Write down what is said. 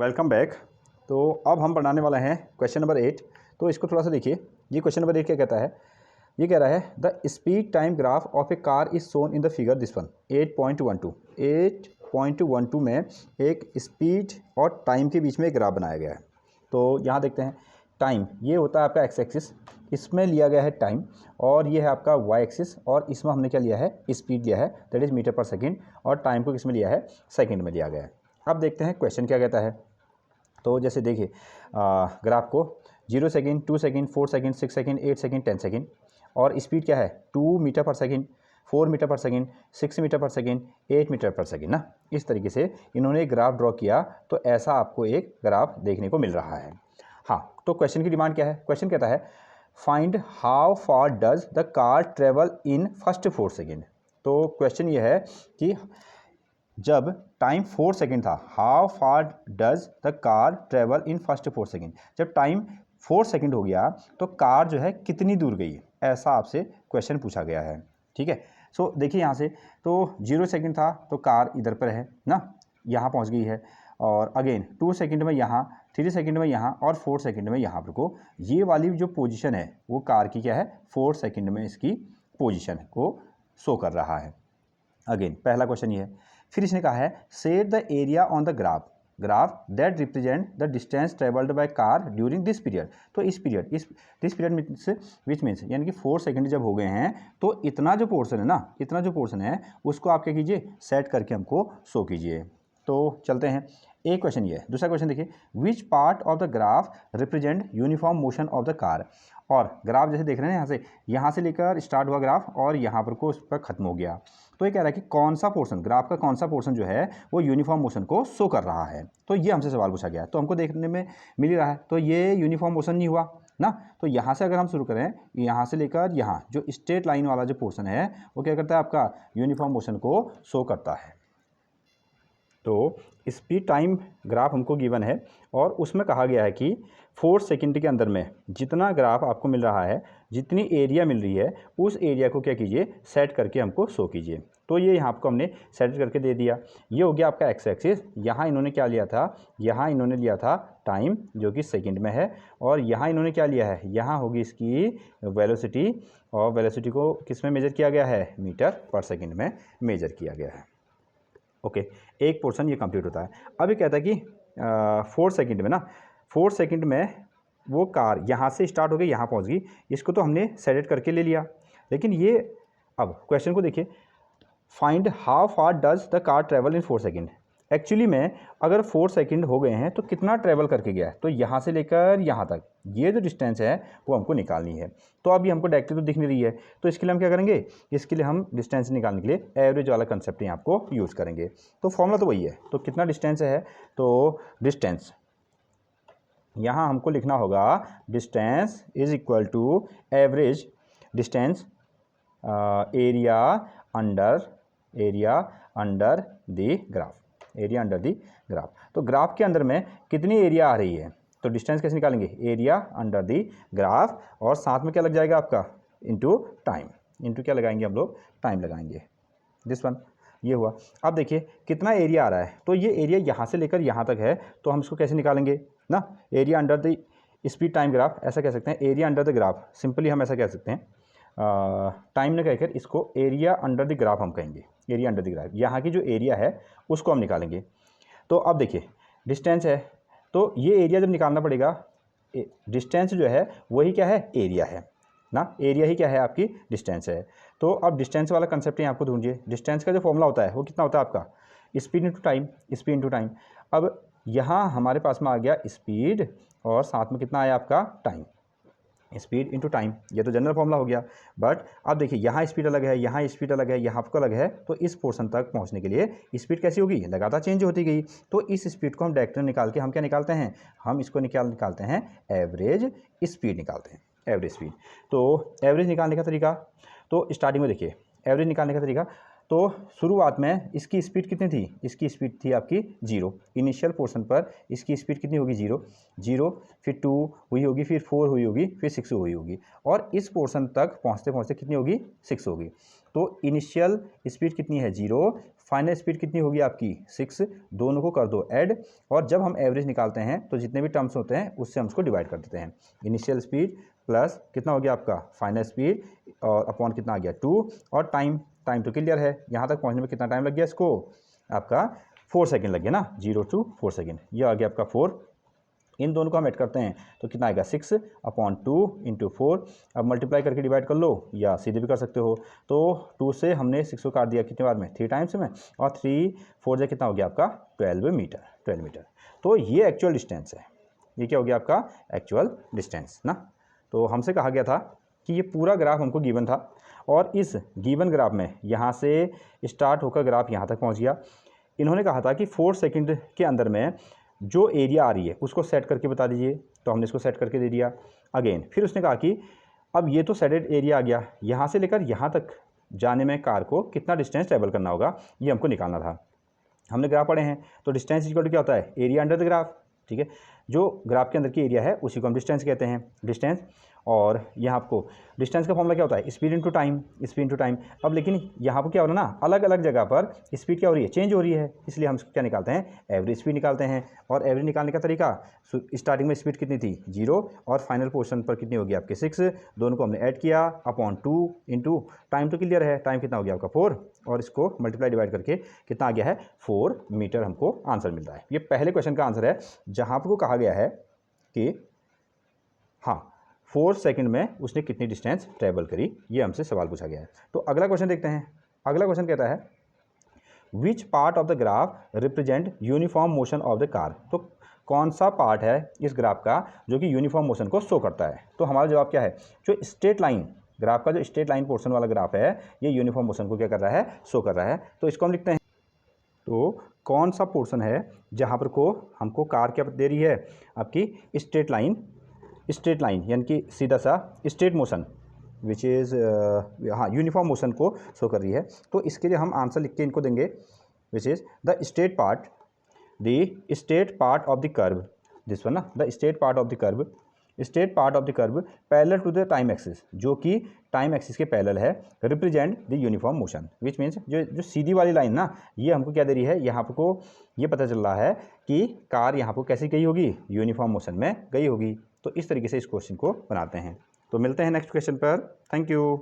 Welcome back. तो अब हम पढ़ाने वाले हैं क्वेश्चन नंबर 8। तो इसको थोड़ा सा देखिए। ये क्वेश्चन नंबर 8 क्या कहता है? ये कह रहा है the speed time graph of A car is shown in the figure this one 8.12 में एक स्पीड और टाइम के बीच में एक ग्राफ बनाया गया है। तो यहाँ देखते हैं टाइम, ये होता है आपका एक्स एक्सिस, इसमें लिया गया है टाइम, और ये है आपका वाई एक्सिस, और इसमें हमने क्या लिया है? स्पीड लिया है, दैट इज़ मीटर पर सेकेंड, और टाइम को किसमें लिया है? सेकेंड में लिया गया है। अब देखते हैं क्वेश्चन क्या कहता है। तो जैसे देखिए ग्राफ को 0 second, 2 second, 4 second, 6 second, 8 second, 10 second, और स्पीड क्या है? 2 मीटर पर सेकेंड, 4 मीटर पर सेकेंड, 6 मीटर पर सेकेंड, 8 मीटर पर सेकेंड ना। इस तरीके से इन्होंने एक ग्राफ ड्रॉ किया, तो ऐसा आपको एक ग्राफ देखने को मिल रहा है। हाँ, तो क्वेश्चन की डिमांड क्या है? क्वेश्चन कहता है find how far does the car travel in first 4 second. तो क्वेश्चन ये है कि जब टाइम 4 सेकेंड था, how far does the car travel in first 4 second. जब टाइम 4 सेकेंड हो गया तो कार जो है कितनी दूर गई, ऐसा आपसे क्वेश्चन पूछा गया है। ठीक है, सो देखिए यहाँ से तो 0 सेकेंड था तो कार इधर पर है ना, यहाँ पहुँच गई है, और अगेन 2 सेकेंड में यहाँ, 3 सेकेंड में यहाँ, और 4 सेकेंड में यहाँ पर को ये वाली जो पोजीशन है वो कार की क्या है? 4 सेकेंड में इसकी पोजीशन को शो कर रहा है। अगेन पहला क्वेश्चन ये है। फिर इसने कहा है set the area on the graph that represent the distance travelled by car during this period. तो इस this period means which means यानी कि 4 सेकेंड जब हो गए हैं तो इतना जो पोर्शन है ना, इतना जो पोर्शन है उसको आप क्या कीजिए? सेट करके हमको शो कीजिए। तो चलते हैं, एक क्वेश्चन ये है। दूसरा क्वेश्चन देखिए, which part of the graph represent uniform motion of the car. और ग्राफ जैसे देख रहे हैं यहाँ से लेकर स्टार्ट हुआ ग्राफ और यहाँ पर को उस पर खत्म हो गया। तो ये कह रहा है कि कौन सा पोर्शन, ग्राफ का कौन सा पोर्शन जो है वो यूनिफॉर्म मोशन को शो कर रहा है। तो ये हमसे सवाल पूछा गया, तो हमको देखने में मिल ही रहा है, तो ये यूनिफॉर्म मोशन नहीं हुआ ना। तो यहाँ से अगर हम शुरू करें, यहाँ से लेकर यहाँ जो स्ट्रेट लाइन वाला जो पोर्शन है वो क्या करता है? आपका यूनिफॉर्म मोशन को शो करता है। तो स्पीड टाइम ग्राफ हमको गिवन है और उसमें कहा गया है कि 4 सेकंड के अंदर में जितना ग्राफ आपको मिल रहा है, जितनी एरिया मिल रही है, उस एरिया को क्या कीजिए? सेट करके हमको शो कीजिए। तो ये यहाँ आपको हमने सेट करके दे दिया। ये हो गया आपका एक्स एक्सिस। यहाँ इन्होंने क्या लिया था? यहाँ इन्होंने लिया था टाइम जो कि सेकंड में है, और यहाँ इन्होंने क्या लिया है? यहाँ होगी इसकी वेलोसिटी, और वेलोसिटी को किस में मेजर किया गया है? मीटर पर सेकेंड में मेजर किया गया है। ओके, एक पोर्शन ये कंप्लीट होता है। अब ये कहता है कि 4 सेकंड में ना, 4 सेकंड में वो कार यहाँ से स्टार्ट हो गई, यहाँ पहुँच गई। इसको तो हमने सेट करके ले लिया, लेकिन ये अब क्वेश्चन को देखिए, find how far does the car travel in 4 second. Actually में अगर 4 सेकंड हो गए हैं तो कितना ट्रेवल करके गया है? तो यहाँ से लेकर यहाँ तक ये जो डिस्टेंस है वो हमको निकालनी है। तो अभी हमको डायरेक्टली तो दिख नहीं रही है, तो इसके लिए हम क्या करेंगे? इसके लिए हम डिस्टेंस निकालने के लिए एवरेज वाला कंसेप्ट यहाँ आपको यूज़ करेंगे। तो फॉर्मूला तो वही है। तो कितना डिस्टेंस है? तो डिस्टेंस यहाँ हमको लिखना होगा, distance is equal to average distance area under the graph, area under the graph. तो ग्राफ के अंदर में कितनी एरिया आ रही है? तो डिस्टेंस कैसे निकालेंगे? एरिया अंडर दी ग्राफ, और साथ में क्या लग जाएगा आपका? Into time. इनटू क्या लगाएंगे हम लोग? टाइम लगाएंगे। दिस वन, ये हुआ। अब देखिए कितना एरिया आ रहा है। तो ये एरिया यहाँ से लेकर यहाँ तक है, तो हम इसको कैसे निकालेंगे ना? Area under the speed time graph, ऐसा कह सकते हैं। Area under the graph simply हम ऐसा कह सकते हैं, टाइम ने कहकर इसको एरिया अंडर द ग्राफ हम कहेंगे। एरिया अंडर द ग्राफ, यहाँ की जो एरिया है उसको हम निकालेंगे। तो अब देखिए डिस्टेंस है, तो ये एरिया जब निकालना पड़ेगा, डिस्टेंस जो है वही क्या है? एरिया है ना। एरिया ही क्या है? आपकी डिस्टेंस है। तो अब डिस्टेंस वाला कंसेप्ट यहाँ आपको ढूंढिए। डिस्टेंस का जो फॉर्मूला होता है वो कितना होता है आपका? Speed into time, speed into time. अब यहाँ हमारे पास में आ गया स्पीड, और साथ में कितना आया आपका? टाइम। स्पीड इंटू टाइम, ये तो जनरल फॉर्मूला हो गया। बट अब देखिए यहाँ स्पीड अलग है, यहाँ स्पीड अलग है, यहाँ आपको अलग है, तो इस पोर्शन तक पहुँचने के लिए स्पीड कैसी होगी? लगातार चेंज होती गई। तो इस स्पीड को हम डायरेक्ट निकाल के हम क्या निकालते हैं? हम इसको निकालते हैं एवरेज स्पीड निकालते हैं, एवरेज स्पीड। तो एवरेज निकालने का तरीका, तो स्टार्टिंग में देखिए एवरेज निकालने का तरीका, तो शुरुआत में इसकी स्पीड कितनी थी? इसकी स्पीड थी आपकी 0। इनिशियल पोर्शन पर इसकी स्पीड कितनी होगी? 0, फिर 2 हुई होगी, फिर 4 हुई होगी, फिर 6 हुई होगी, और इस पोर्शन तक पहुँचते पहुँचते कितनी होगी? 6 होगी। तो इनिशियल स्पीड कितनी है? 0, फाइनल स्पीड कितनी होगी आपकी 6, दोनों को कर दो ऐड, और जब हम एवरेज निकालते हैं तो जितने भी टर्म्स होते हैं उससे हम उसको डिवाइड कर देते हैं। इनिशियल स्पीड प्लस कितना हो गया आपका फाइनल स्पीड और अपॉन कितना आ गया 2, और टाइम तो क्लियर है, यहाँ तक पहुँचने में कितना टाइम लग गया इसको, आपका 4 सेकेंड लग गया ना, 0 to 4 सेकेंड, ये आ गया आपका 4। इन दोनों को हम ऐड करते हैं तो कितना आएगा 6/2 × 4। अब मल्टीप्लाई करके डिवाइड कर लो या सीधे भी कर सकते हो। तो 2 से हमने 6 को काट दिया कितने बार में, 3 टाइम्स में, और 3 4 से कितना हो गया आपका 12 मीटर। तो ये एक्चुअल डिस्टेंस है, ये क्या हो गया आपका एक्चुअल डिस्टेंस ना। तो हमसे कहा गया था कि ये पूरा ग्राफ हमको गिवन था, और इस गिवन ग्राफ में यहाँ से स्टार्ट होकर ग्राफ यहाँ तक पहुँच गया। इन्होंने कहा था कि 4 सेकंड के अंदर में जो एरिया आ रही है उसको सेट करके बता दीजिए, तो हमने इसको सेट करके दे दिया। अगेन फिर उसने कहा कि अब ये तो सेटेड एरिया आ गया, यहाँ से लेकर यहाँ तक जाने में कार को कितना डिस्टेंस ट्रैवल करना होगा ये हमको निकालना था। हमने ग्राफ पढ़े हैं तो डिस्टेंस इक्वल टू क्या होता है, एरिया अंडर द ग्राफ, ठीक है। जो ग्राफ के अंदर की एरिया है उसी को हम डिस्टेंस कहते हैं, डिस्टेंस। और यहाँ आपको डिस्टेंस का फॉर्मूला क्या होता है, स्पीड इनटू टाइम। अब लेकिन यहाँ पर क्या हो रहा है ना, अलग अलग जगह पर स्पीड क्या हो रही है, चेंज हो रही है, इसलिए हम क्या निकालते हैं, एवरेज स्पीड निकालते हैं। और एवरेज निकालने का तरीका, स्टार्टिंग में स्पीड कितनी थी 0, और फाइनल पोर्शन पर कितनी होगी आपके 6, दोनों को हमने ऐड किया अपॉन 2 इंटू टाइम तो क्लियर है, टाइम कितना हो गया आपका 4, और इसको मल्टीप्लाई डिवाइड करके कितना आ गया है 4 मीटर हमको आंसर मिल रहा है। ये पहले क्वेश्चन का आंसर है, जहाँ आपको कहा गया है कि हाँ 4 सेकंड में उसने कितनी डिस्टेंस ट्रैवल करी, ये हमसे सवाल पूछा गया है। तो अगला क्वेश्चन देखते हैं। अगला क्वेश्चन कहता है which part of the graph represent uniform motion of the car. तो कौन सा पार्ट है इस ग्राफ का जो कि यूनिफॉर्म मोशन को शो करता है। तो हमारा जवाब क्या है, जो स्ट्रेट लाइन ग्राफ का, जो स्ट्रेट लाइन पोर्शन वाला ग्राफ है, ये यूनिफॉर्म मोशन को क्या कर रहा है, शो कर रहा है। तो इसको हम लिखते हैं, तो कौन सा पोर्शन है जहाँ पर को हमको कार क्या दे रही है, आपकी स्ट्रेट लाइन यानी कि सीधा सा स्ट्रेट मोशन विच इज़ हाँ यूनिफॉर्म मोशन को शो कर रही है। तो इसके लिए हम आंसर लिख के इनको देंगे, which is the straight part of the curve, this one ना, the straight part of the curve parallel to the time axis, जो कि टाइम एक्सिस के पैरेलल है, represent the uniform motion, which means जो सीधी वाली लाइन ना, ये हमको क्या दे रही है, यहाँ को ये पता चल रहा है कि कार यहाँ पर कैसे गई होगी, यूनिफॉर्म मोशन में गई होगी। तो इस तरीके से इस क्वेश्चन को बनाते हैं। तो मिलते हैं नेक्स्ट क्वेश्चन पर। Thank you.